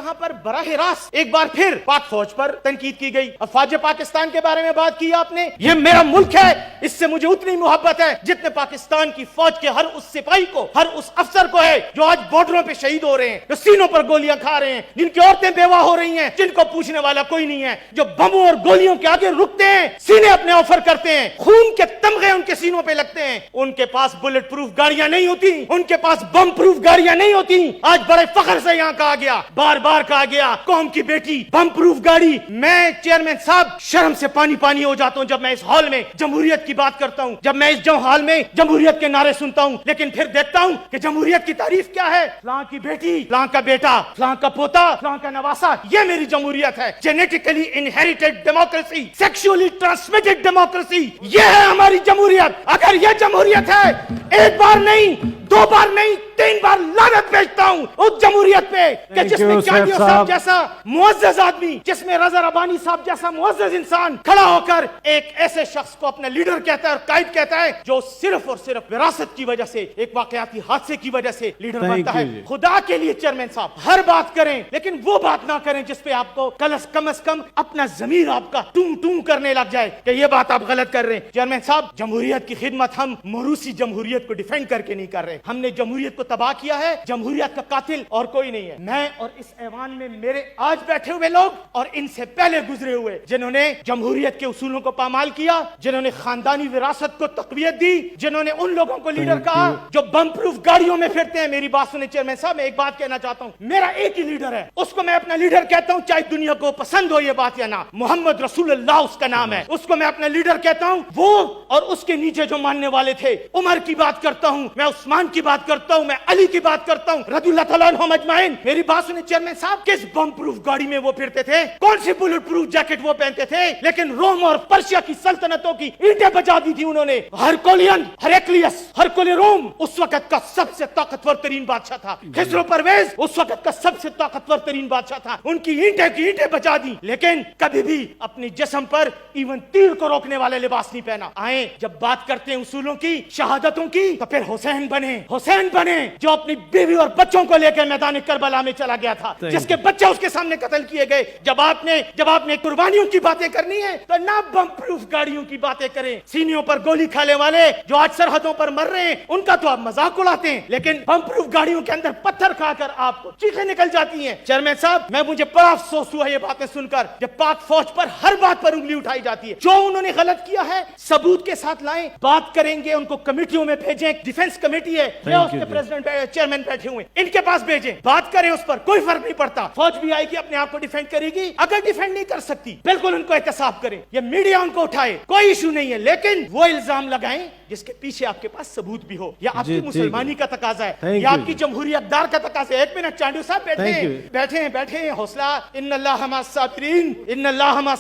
जहां पर बराह रास्त एक बार फिर पाक फौज पर तनकीद की गई। अफवाज पाकिस्तान के बारे में बात की आपने, ये मेरा मुल्क है, इससे मुझे उतनी मोहब्बत है जितने पाकिस्तान की फौज के हर उस सिपाही को, हर उस अफसर को है जो आज बॉर्डरों पे शहीद हो रहे हैं, जो सीनों पर गोलियां खा रहे हैं, जिनकी औरतें बेवा हो रही हैं, जिनको पूछने वाला कोई नहीं है, जो बमों और गोलियों के आगे रुकते हैं, सीने अपने ऑफर करते हैं, खून के तमगे उनके सीनों पे लगते हैं। उनके पास बुलेट प्रूफ गाड़ियां नहीं होती, उनके पास बम प्रूफ गाड़ियां नहीं होती। आज बड़े फख्र से यहाँ कहा गया, बार बार कहा गया, कौम की बेटी बम प्रूफ गाड़ी। मैं चेयरमैन साहब शर्म से पानी पानी हो जाता हूँ जब मैं इस हॉल में जमहूरियत की बात करता हूँ, जब मैं इस हॉल में जमहूरियत के नारे सुनता हूँ, लेकिन फिर देखता हूँ कि जमहूरियत की तारीफ क्या है, फलां की बेटी, फलां का बेटा, फलां का पोता, फलां का नवासा, ये मेरी जमहूरियत है। Genetically inherited democracy, sexually transmitted democracy, ये है हमारी जमहूरियत। अगर ये जमहूरियत है, एक बार नहीं, दो बार नहीं, 3 बार लानत भेजता हूँ उस जमहूरियत पे कि जिसमें चांडियो साहब जैसा मुअज्जज आदमी, जिसमें रजा रबानी साहब जैसा मुअज्जज इंसान खड़ा होकर एक ऐसे शख्स को अपना लीडर कहता है और कायद कहता है जो सिर्फ और सिर्फ विरासत की वजह से, एक वाकयाती हादसे की वजह से लीडर बनता है। खुदा के लिए चेयरमैन साहब हर बात करें, लेकिन वो बात ना करें जिसपे आपको कम से कम अपना ज़मीर आपका टूं टूं करने लग जाए कि ये बात आप गलत कर रहे हैं। चेयरमैन साहब, जमहूरियत की खिदमत हम मरूसी जमहूरियत को डिफेंड करके नहीं कर रहे, हमने जमहूरियत को तबाह किया है। जमहूरियत का कातिल और कोई नहीं है। मैं और इस ऐवान में मेरे आज बैठे हुए लोग और इनसे पहले गुजरे हुए जिन्होंने जमहूरियत के उसूलों को पामाल किया, जिन्होंने खानदानी विरासत को तकवीयत दी, जिन्होंने उन लोगों को लीडर कहा जो बम प्रूफ गाड़ियों में फिरते हैं। मेरी बात सुने चेयरमैन साहब, मैं एक बात कहना चाहता हूँ, मेरा एक ही लीडर है, उसको मैं अपना लीडर कहता हूँ, चाहे दुनिया को पसंद हो ये बात या ना। मोहम्मद रसूलुल्लाह उसका नाम है, उसको मैं अपना लीडर कहता हूँ। वो और उसके नीचे जो मानने वाले थे, उमर की बात करता हूँ मैं, उस्मान की बात करता हूँ मैं, अली की बात करता हूँ, रज़ियल्लाहु तआला अन्हुम अजमाइन। मेरी बात सुने चेयरमैन साहब, किस बम प्रूफ गाड़ी में वो फिरते थे, कौन सी बुलेट प्रूफ जैकेट वो पहनते थे, लेकिन रोम और पर्शिया की सल्तनतों की ईंटें बजा दी थी उन्होंने। हरकुलियन, हेरेक्लियस, हरकुल रोम उस वक्त का सबसे ताकतवर तरीन बादशाह था। खिसरो परवेज उस वक्त का सबसे ताकतवर तरीन बादशाह था। उनकी ईंटें की ईंटें बजा दी, लेकिन कभी भी अपनी जिस्म पर इवन तीर को रोकने वाले लिबास नहीं पहना। आए जब बात करते हैं उसूलों की, शहादतों की, तो फिर हुसैन बने जो अपनी बीवी और बच्चों को लेकर मैदान करबला में चला गया था, जिसके बच्चे उसके सामने कत्ल किए गए। जब आपने कुर्बानियों की बातें करनी है तो ना बम प्रूफ गाड़ियों की बातें करें। सीनियों पर गोली खाने वाले जो आज सरहदों पर मर रहे हैं, उनका तो आप मजाक उड़ाते हैं, लेकिन बम प्रूफ गाड़ियों के अंदर पत्थर खाकर आपको चीखें निकल जाती हैं। चेयरमैन साहब, मुझे बड़ा अफसोस हुआ ये बातें सुनकर, जब पाक फौज पर हर बात पर उंगली उठाई जाती है। जो उन्होंने गलत किया है सबूत के साथ लाएं, बात करेंगे, उनको कमेटियों में भेजें। डिफेंस कमेटी है, उसके प्रेसिडेंट चेयरमैन बैठे हुए, इनके पास भेजें, बात करें, उस पर कोई फर्क नहीं पड़ता। फौज भी आएगी, अपने आप को डिफेंड करेगी। अगर डिफेंड नहीं कर सकती, बिल्कुल उनको एहतसाब करें, ये मीडिया उनको उठाए, कोई इशू नहीं है, लेकिन वो इल्जाम लगाएं जिसके पीछे आपके पास सबूत भी हो। या आपकी मुसलमानी का तकाजा है, या आपकी जमहूरी अक़दार का तकाजा है। एक मिनट चांडू साहब, बैठे हैं, हौसला, इन्नल्लाह मअस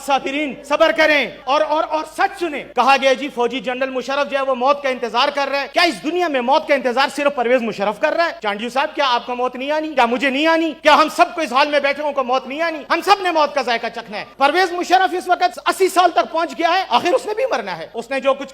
साबिरीन, सब्र करें और सच सुने। कहा गया जी फौजी जनरल मुशर्रफ जो है वो मौत का इंतजार कर रहा है। क्या इस दुनिया में मौत का इंतजार सिर्फ परवेज मुशर्रफ कर रहा है? चांडू साहब, क्या आपको मौत नहीं आनी? क्या मुझे नहीं आनी? क्या हम सबको इस हाल में बैठे को मौत नहीं आनी? हम सब ने मौत का जायका चखना है। परवेज मुशर्रफ इस वक्त 80 साल तक पहुंच गया है, आखिर उसने भी मरना है। उसने जो कुछ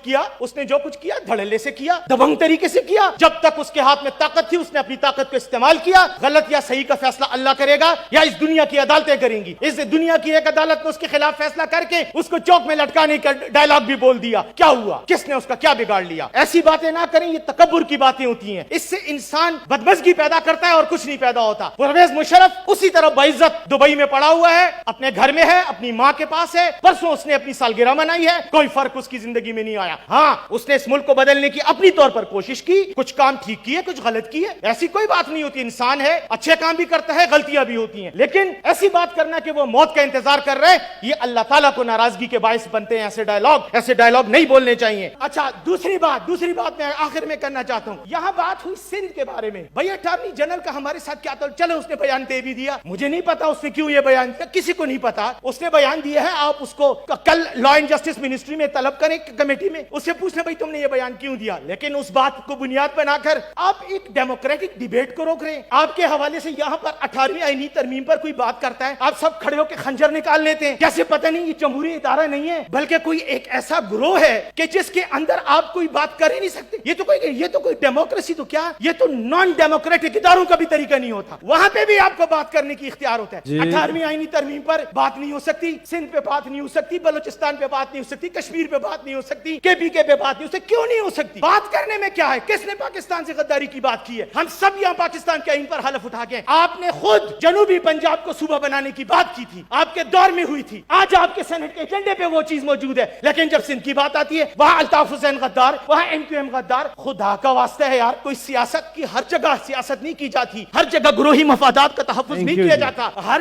किया धड़ल्ले से किया, दबंग तरीके से किया। जब तक उसके हाथ में ताकत थी उसने अपनी ताकत को इस्तेमाल किया। गलत या सही का फैसला अल्लाह करेगा या इस दुनिया की अदालतें करेंगी। इस दुनिया की एक अदालत ने उसके खिलाफ फैसला करके उसको चौक में लटकाने का डायलॉग भी बोल दिया। क्या हुआ? किसने उसका क्या बिगाड़ लिया? ऐसी बातें ना करें, ये तकब्बुर की बातें होती हैं। इससे इंसान बदमज़गी पैदा करता है और कुछ नहीं पैदा होता। परवेज मुशर्रफ उसी तरह बाइज्जत दुबई में पड़ा हुआ है, अपने घर में है, अपनी माँ के पास है। परसों उसने अपनी सालगिरह मनाई है, कोई फर्क उसकी जिंदगी में नहीं आया। हाँ, उसने इस मुल्क को बदलने की अपनी तौर पर कोशिश की, कुछ काम ठीक किए, कुछ गलत किए, ऐसी कोई बात नहीं होती। इंसान है, अच्छे काम भी करता है, गलतियां भी होती हैं, लेकिन ऐसी बात करना कि वो मौत का इंतजार कर रहे हैं, ये अल्लाह ताला को नाराजगी के बायस बनते हैं। ऐसे डायलॉग नहीं बोलने चाहिए। अच्छा, दूसरी बात मैं आखिर में करना चाहता हूँ। यहाँ बात हुई सिंध के बारे में। भाई अटॉर्नी जनरल का हमारे साथ क्या? तो चलो उसने बयान दे भी दिया, मुझे नहीं पता उसने क्यों ये बयान दिया, किसी को नहीं पता। उसने बयान दिया है, आप उसको कल लॉ एंड जस्टिस मिनिस्ट्री में तलब करें कमेटी में, उससे पूछना भाई तुमने یہ بیان کیوں دیا, لیکن اس بات کو بنیاد بنا کر آپ ایک ڈیموکریٹک ڈیبیٹ کو روک رہے ہیں. آپ کے حوالے سے یہاں پر 18ویں آئینی ترمیم پر کوئی بات کرتا ہے, آپ سب کھڑے ہو کے خنجر نکال لیتے ہیں. جیسے پتہ نہیں یہ جمہوری ادارہ نہیں ہے بلکہ کوئی ایک ایسا گروہ ہے کہ جس کے اندر آپ کوئی بات کر ہی نہیں سکتے. یہ تو کوئی ڈیموکریسی تو کیا, یہ تو نان ڈیموکریٹک اداروں کا بھی طریقہ نہیں ہوتا. وہاں پہ بھی آپ کو بات کرنے کی اختیار ہوتا ہے. 18ویں آئینی ترمیم پر بات نہیں ہو سکتی, سندھ پہ بات نہیں ہو سکتی, بلوچستان پہ بات نہیں ہو سکتی, کشمیر پہ بات نہیں ہو سکتی, KPK پہ بات نہیں ہو سکتی. کیوں نہیں ہو سکتی؟ بات کرنے میں کیا ہے؟ کس نے پاکستان سے غداری کی بات کی ہے؟ ہم سب یہاں پاکستان کے آئین پر حلف اٹھا کے, آپ نے خود جنوبی پنجاب کو صوبہ بنانے کی بات کی تھی, آپ کے دور میں ہوئی تھی. آج آپ کے سینٹ کے ایجنڈے پہ وہ چیز موجود ہے, لیکن جب سندھ کی بات آتی ہے وہاں الطاف حسین غدار, وہاں MQM غدار. خدا کا واسطہ ہے یار, کوئی سیاست کی ہر جگہ سیاست نہیں کی جاتی, ہر جگہ گروہی مفادات کا تحفظ نہیں کیا جاتا, ہر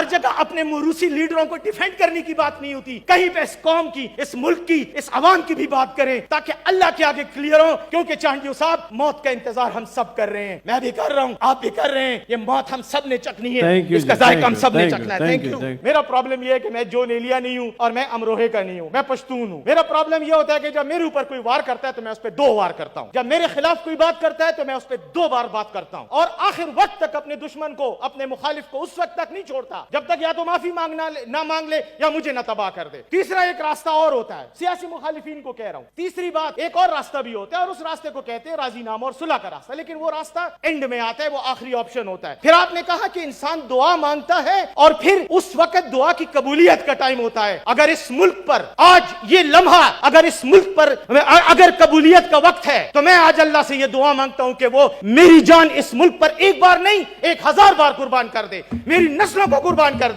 جگہ اپنے موروثی لیڈروں کو ڈیفینڈ کرنے کی بات نہیں ہوتی. کہیں پہ اس قوم کی, اس ملک کی, اس عوام کی بھی بات کریں تاکہ اللہ کے آگے کلیئر ہو. کیونکہ چانڈیو صاحب, موت کا انتظار ہم سب کر رہے ہیں, میں بھی کر رہا ہوں, آپ بھی کر رہے ہیں. یہ موت ہم سب نے چکھنی ہے, اس کا ذائقہ ہم سب نے چکھنا ہے. Thank you. میرا پرابلم یہ ہے کہ میں جون ایلیا نہیں ہوں اور میں امروہے کا نہیں ہوں, میں پشتون ہوں. میرا پرابلم یہ ہوتا ہے کہ جب میرے اوپر کوئی وار کرتا ہے تو میں اس پہ 2 وار کرتا ہوں, جب میرے خلاف کوئی بات کرتا ہے تو میں اس پہ 2 بار بات کرتا ہوں, اور آخر وقت تک اپنے دشمن کو, اپنے مخالف کو اس وقت تک نہیں چھوڑتا جب تک یا تو معافی نہ مانگ لے یا مجھے نہ تباہ کر دے. تیسرا ایک راستہ اور ہوتا ہے, سیاسی مخالفین کو کہہ رہا ہوں, تیسری بات, ایک اور راستہ بھی ہوتا ہے اور اس راستے کو کہتے ہیں راضی نامہ اور صلح کا راستہ, لیکن وہ راستہ اینڈ میں آتا ہے, وہ آخری آپشن ہوتا ہے. پھر آپ نے کہا کہ انسان دعا مانگتا ہے اور پھر اس وقت دعا کی قبولیت کا ٹائم ہوتا ہے. اگر اس ملک پر آج یہ لمحہ, اگر اس ملک پر اگر قبولیت کا وقت ہے تو میں آج اللہ سے یہ دعا مانگتا ہوں کہ وہ میری جان اس ملک پر ایک بار نہیں 1000 بار قربان کر دے, میری نسلوں کو قربان کر دے.